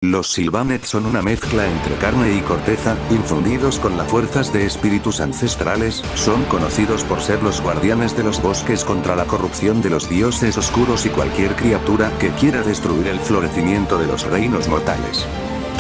Los Sylvaneth son una mezcla entre carne y corteza, infundidos con las fuerzas de espíritus ancestrales, son conocidos por ser los guardianes de los bosques contra la corrupción de los dioses oscuros y cualquier criatura que quiera destruir el florecimiento de los reinos mortales.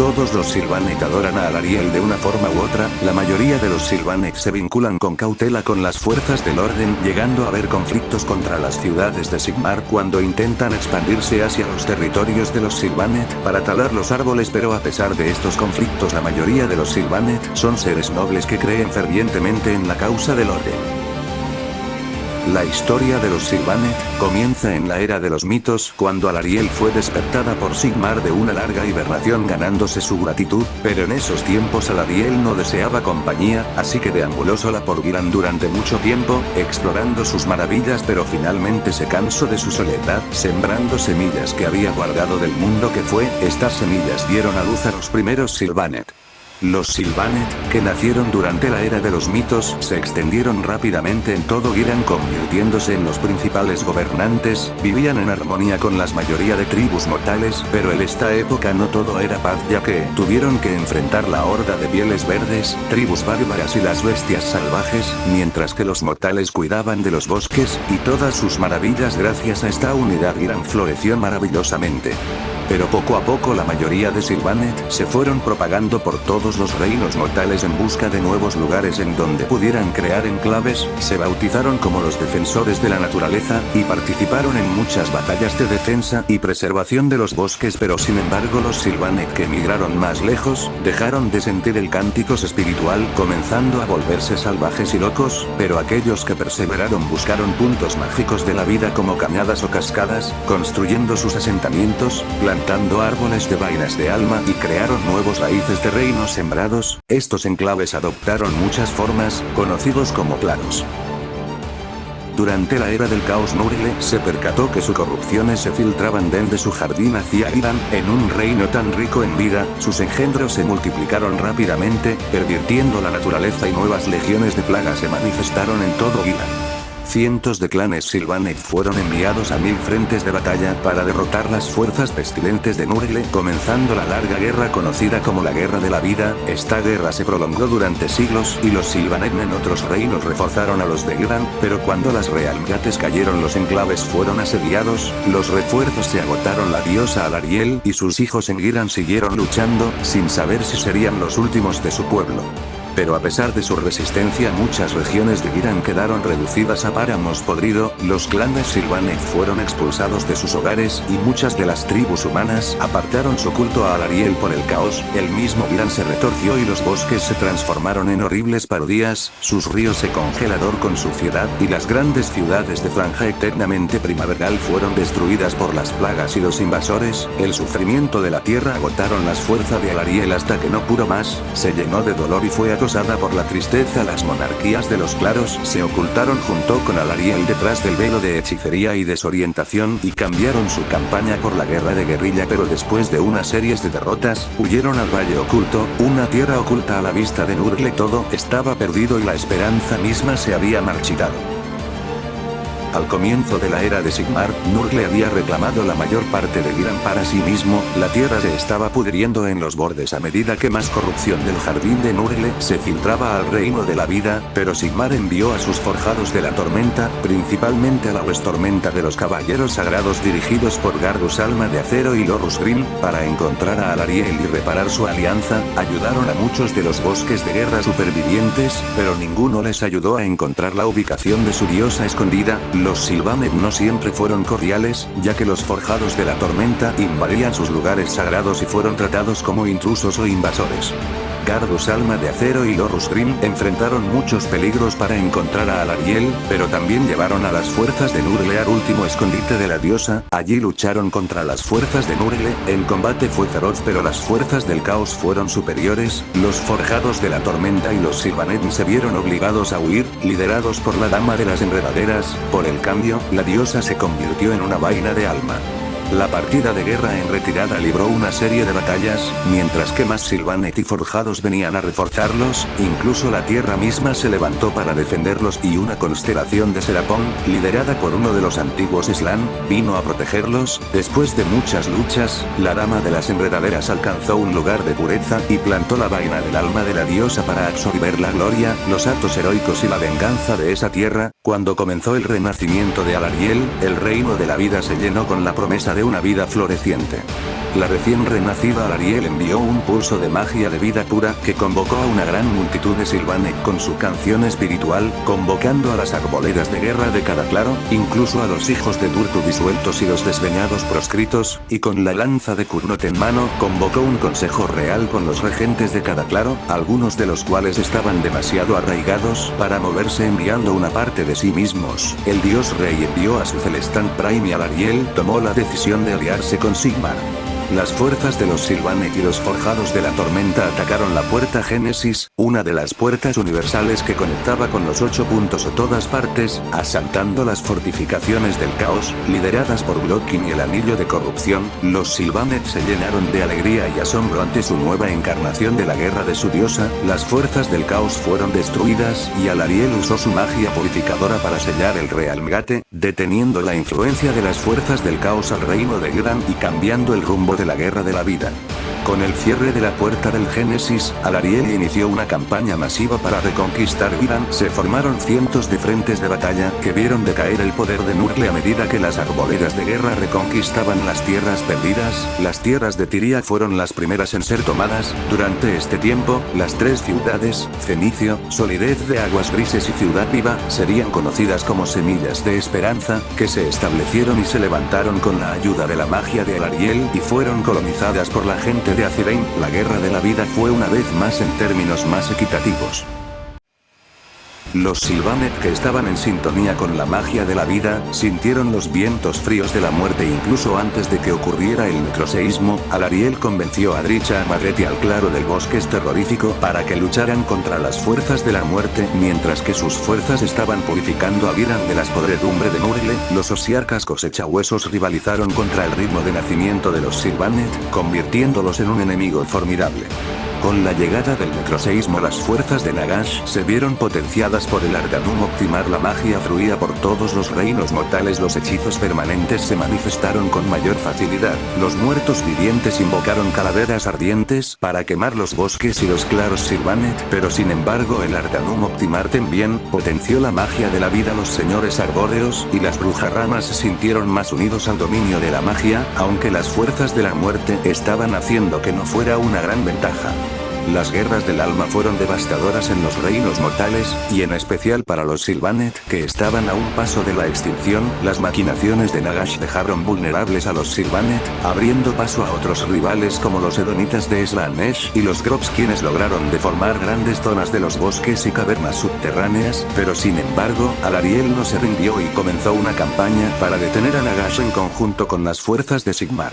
Todos los Sylvaneth adoran a Alarielle de una forma u otra, la mayoría de los Sylvaneth se vinculan con cautela con las fuerzas del orden, llegando a haber conflictos contra las ciudades de Sigmar cuando intentan expandirse hacia los territorios de los Sylvaneth para talar los árboles, pero a pesar de estos conflictos la mayoría de los Sylvaneth son seres nobles que creen fervientemente en la causa del orden. La historia de los Sylvaneth comienza en la era de los mitos, cuando Alarielle fue despertada por Sigmar de una larga hibernación ganándose su gratitud, pero en esos tiempos Alarielle no deseaba compañía, así que deambuló sola por Ghyran durante mucho tiempo, explorando sus maravillas, pero finalmente se cansó de su soledad, sembrando semillas que había guardado del mundo que fue. Estas semillas dieron a luz a los primeros Sylvaneth. Los Sylvaneth, que nacieron durante la era de los mitos, se extendieron rápidamente en todo Ghyran convirtiéndose en los principales gobernantes, vivían en armonía con la mayoría de tribus mortales, pero en esta época no todo era paz, ya que tuvieron que enfrentar la horda de pieles verdes, tribus bárbaras y las bestias salvajes, mientras que los mortales cuidaban de los bosques y todas sus maravillas. Gracias a esta unidad Ghyran floreció maravillosamente. Pero poco a poco la mayoría de Sylvaneth se fueron propagando por todos los reinos mortales en busca de nuevos lugares en donde pudieran crear enclaves, se bautizaron como los defensores de la naturaleza, y participaron en muchas batallas de defensa y preservación de los bosques, pero sin embargo los Sylvaneth que emigraron más lejos, dejaron de sentir el cántico espiritual, comenzando a volverse salvajes y locos, pero aquellos que perseveraron buscaron puntos mágicos de la vida como cañadas o cascadas, construyendo sus asentamientos, plantando árboles de vainas de alma y crearon nuevos raíces de reinos sembrados. Estos enclaves adoptaron muchas formas, conocidos como claros. Durante la era del caos Nurgle se percató que sus corrupciones se filtraban desde su jardín hacia Ghyran, en un reino tan rico en vida, sus engendros se multiplicaron rápidamente, pervirtiendo la naturaleza y nuevas legiones de plagas se manifestaron en todo Ghyran. Cientos de clanes Sylvaneth fueron enviados a 1000 frentes de batalla para derrotar las fuerzas pestilentes de Nurgle, comenzando la larga guerra conocida como la Guerra de la Vida. Esta guerra se prolongó durante siglos y los Sylvaneth en otros reinos reforzaron a los de Ghyran, pero cuando las Realmgates cayeron los enclaves fueron asediados, los refuerzos se agotaron. La diosa Alarielle y sus hijos en Ghyran siguieron luchando, sin saber si serían los últimos de su pueblo. Pero a pesar de su resistencia muchas regiones de Ghyran quedaron reducidas a páramos podrido, los clanes Sylvaneth fueron expulsados de sus hogares y muchas de las tribus humanas apartaron su culto a Alarielle por el caos. El mismo Ghyran se retorció y los bosques se transformaron en horribles parodias, sus ríos se congelaron con suciedad y las grandes ciudades de franja eternamente primaveral fueron destruidas por las plagas y los invasores. El sufrimiento de la tierra agotaron las fuerzas de Alarielle hasta que no pudo más, se llenó de dolor y fue acosada por la tristeza. Las monarquías de los claros se ocultaron junto con Alarielle detrás del velo de hechicería y desorientación y cambiaron su campaña por la guerra de guerrilla, pero después de una serie de derrotas, huyeron al Valle Oculto, una tierra oculta a la vista de Nurgle. Todo estaba perdido y la esperanza misma se había marchitado. Al comienzo de la era de Sigmar, Nurgle había reclamado la mayor parte de Ghyran para sí mismo, la tierra se estaba pudriendo en los bordes a medida que más corrupción del jardín de Nurgle se filtraba al reino de la vida, pero Sigmar envió a sus forjados de la tormenta, principalmente a la Tormenta de los Caballeros Sagrados dirigidos por Gardus Alma de Acero y Lorus Grimm, para encontrar a Alarielle y reparar su alianza. Ayudaron a muchos de los bosques de guerra supervivientes, pero ninguno les ayudó a encontrar la ubicación de su diosa escondida. Los Sylvaneth no siempre fueron cordiales, ya que los forjados de la tormenta invadían sus lugares sagrados y fueron tratados como intrusos o invasores. Gardus Alma de Acero y Lorus Grimm enfrentaron muchos peligros para encontrar a Alarielle, pero también llevaron a las fuerzas de Nurgle al último escondite de la diosa. Allí lucharon contra las fuerzas de Nurgle, el combate fue feroz pero las fuerzas del caos fueron superiores. Los forjados de la tormenta y los Sylvaneth se vieron obligados a huir, liderados por la Dama de las Enredaderas. Por el cambio, la diosa se convirtió en una vaina de alma. La partida de guerra en retirada libró una serie de batallas, mientras que más Sylvaneth y forjados venían a reforzarlos, incluso la tierra misma se levantó para defenderlos y una constelación de Serapón, liderada por uno de los antiguos Slann, vino a protegerlos. Después de muchas luchas, la dama de las enredaderas alcanzó un lugar de pureza y plantó la vaina del alma de la diosa para absorber la gloria, los actos heroicos y la venganza de esa tierra. Cuando comenzó el renacimiento de Alarielle, el reino de la vida se llenó con la promesa de una vida floreciente. La recién renacida Alarielle envió un pulso de magia de vida pura que convocó a una gran multitud de Sylvaneth con su canción espiritual, convocando a las arboledas de guerra de cada claro, incluso a los hijos de Durtu disueltos y los desdeñados proscritos, y con la lanza de Kurnot en mano, convocó un consejo real con los regentes de cada claro, algunos de los cuales estaban demasiado arraigados para moverse enviando una parte de sí mismos. El dios rey envió a su Celestant Prime y Alarielle tomó la decisión de aliarse con Sigmar. Las fuerzas de los Sylvaneth y los forjados de la tormenta atacaron la puerta Génesis, una de las puertas universales que conectaba con los 8 puntos o todas partes, asaltando las fortificaciones del caos, lideradas por Blodkin y el anillo de corrupción. Los Sylvaneth se llenaron de alegría y asombro ante su nueva encarnación de la guerra de su diosa. Las fuerzas del caos fueron destruidas y Alarielle usó su magia purificadora para sellar el Realmgate, deteniendo la influencia de las fuerzas del caos al reino de Gran y cambiando el rumbo de la guerra de la vida. Con el cierre de la puerta del Génesis, Alarielle inició una campaña masiva para reconquistar Gran. Se formaron cientos de frentes de batalla que vieron decaer el poder de Nurgle a medida que las arboledas de guerra reconquistaban las tierras perdidas. Las tierras de Tiria fueron las primeras en ser tomadas. Durante este tiempo, las 3 ciudades, Fenicio, Solidez de Aguas Grises y Ciudad Viva, serían conocidas como Semillas de Esperanza, que se establecieron y se levantaron con la ayuda de la magia de Alarielle y fueron colonizadas por la gente de Azirein. La guerra de la vida fue una vez más en términos más equitativos. Los Sylvaneth que estaban en sintonía con la magia de la vida, sintieron los vientos fríos de la muerte incluso antes de que ocurriera el necroseísmo. Alarielle convenció a Drisha Amadret y al claro del bosque terrorífico para que lucharan contra las fuerzas de la muerte, mientras que sus fuerzas estaban purificando a Viran de las podredumbre de Nurgle. Los Osiarcas cosechahuesos rivalizaron contra el ritmo de nacimiento de los Sylvaneth, convirtiéndolos en un enemigo formidable. Con la llegada del necroseísmo las fuerzas de Nagash se vieron potenciadas por el Arcanum Optimar. La magia fluía por todos los reinos mortales. Los hechizos permanentes se manifestaron con mayor facilidad. Los muertos vivientes invocaron calaveras ardientes para quemar los bosques y los claros Sylvaneth, pero sin embargo el Arcanum Optimar también potenció la magia de la vida. Los señores arbóreos y las brujarramas se sintieron más unidos al dominio de la magia, aunque las fuerzas de la muerte estaban haciendo que no fuera una gran ventaja. Las guerras del alma fueron devastadoras en los reinos mortales, y en especial para los Sylvaneth, que estaban a un paso de la extinción. Las maquinaciones de Nagash dejaron vulnerables a los Sylvaneth, abriendo paso a otros rivales como los Edonitas de Slaanesh y los Grops, quienes lograron deformar grandes zonas de los bosques y cavernas subterráneas. Pero sin embargo, Alarielle no se rindió y comenzó una campaña para detener a Nagash en conjunto con las fuerzas de Sigmar.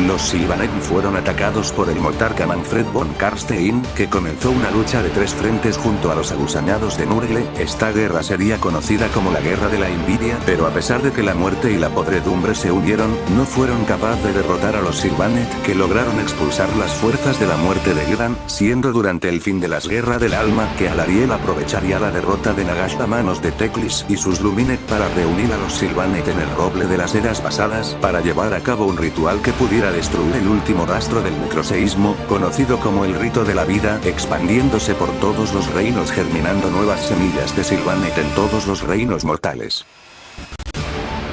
Los Sylvaneth fueron atacados por el monarca Manfred von Karstein, que comenzó una lucha de 3 frentes junto a los agusanados de Nurgle. Esta guerra sería conocida como la Guerra de la Envidia, pero a pesar de que la muerte y la podredumbre se unieron, no fueron capaces de derrotar a los Sylvaneth, que lograron expulsar las fuerzas de la muerte de Gran, siendo durante el fin de las guerras del alma que Alarielle aprovecharía la derrota de Nagash a manos de Teclis y sus Lumineth para reunir a los Sylvaneth en el roble de las eras pasadas, para llevar a cabo un ritual que pudiera destruir el último rastro del necroseísmo, conocido como el rito de la vida, expandiéndose por todos los reinos, germinando nuevas semillas de Sylvaneth en todos los reinos mortales.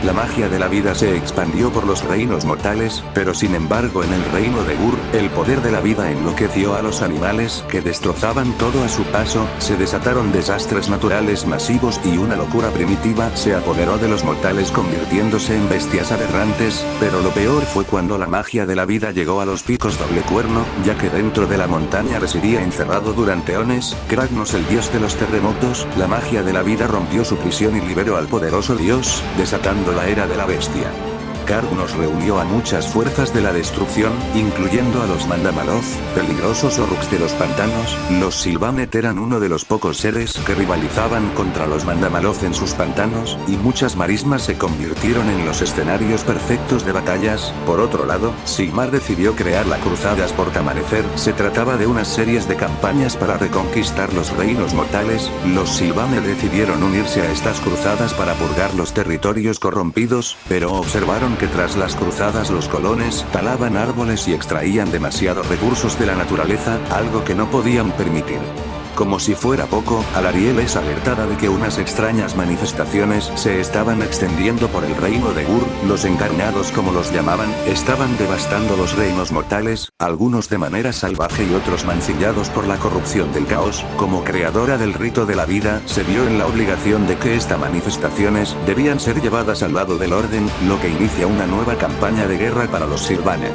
La magia de la vida se expandió por los reinos mortales, pero sin embargo en el reino de Gur, el poder de la vida enloqueció a los animales que destrozaban todo a su paso. Se desataron desastres naturales masivos y una locura primitiva se apoderó de los mortales, convirtiéndose en bestias aberrantes. Pero lo peor fue cuando la magia de la vida llegó a los picos doble cuerno, ya que dentro de la montaña residía encerrado durante eones Kragnos, el dios de los terremotos. La magia de la vida rompió su prisión y liberó al poderoso dios, desatando la era de la bestia. Carnos reunió a muchas fuerzas de la destrucción, incluyendo a los Mandamaloth, peligrosos Oruks de los pantanos. Los Sylvanet eran uno de los pocos seres que rivalizaban contra los Mandamaloth en sus pantanos, y muchas marismas se convirtieron en los escenarios perfectos de batallas. Por otro lado, Sigmar decidió crear la Cruzadas por Amanecer. Se trataba de unas series de campañas para reconquistar los reinos mortales. Los Sylvanet decidieron unirse a estas cruzadas para purgar los territorios corrompidos, pero observaron que tras las cruzadas los colones talaban árboles y extraían demasiados recursos de la naturaleza, algo que no podían permitir. Como si fuera poco, Alarielle es alertada de que unas extrañas manifestaciones se estaban extendiendo por el reino de Gur. Los encarnados, como los llamaban, estaban devastando los reinos mortales, algunos de manera salvaje y otros mancillados por la corrupción del caos. Como creadora del rito de la vida, se vio en la obligación de que estas manifestaciones debían ser llevadas al lado del orden, lo que inicia una nueva campaña de guerra para los Sylvanet.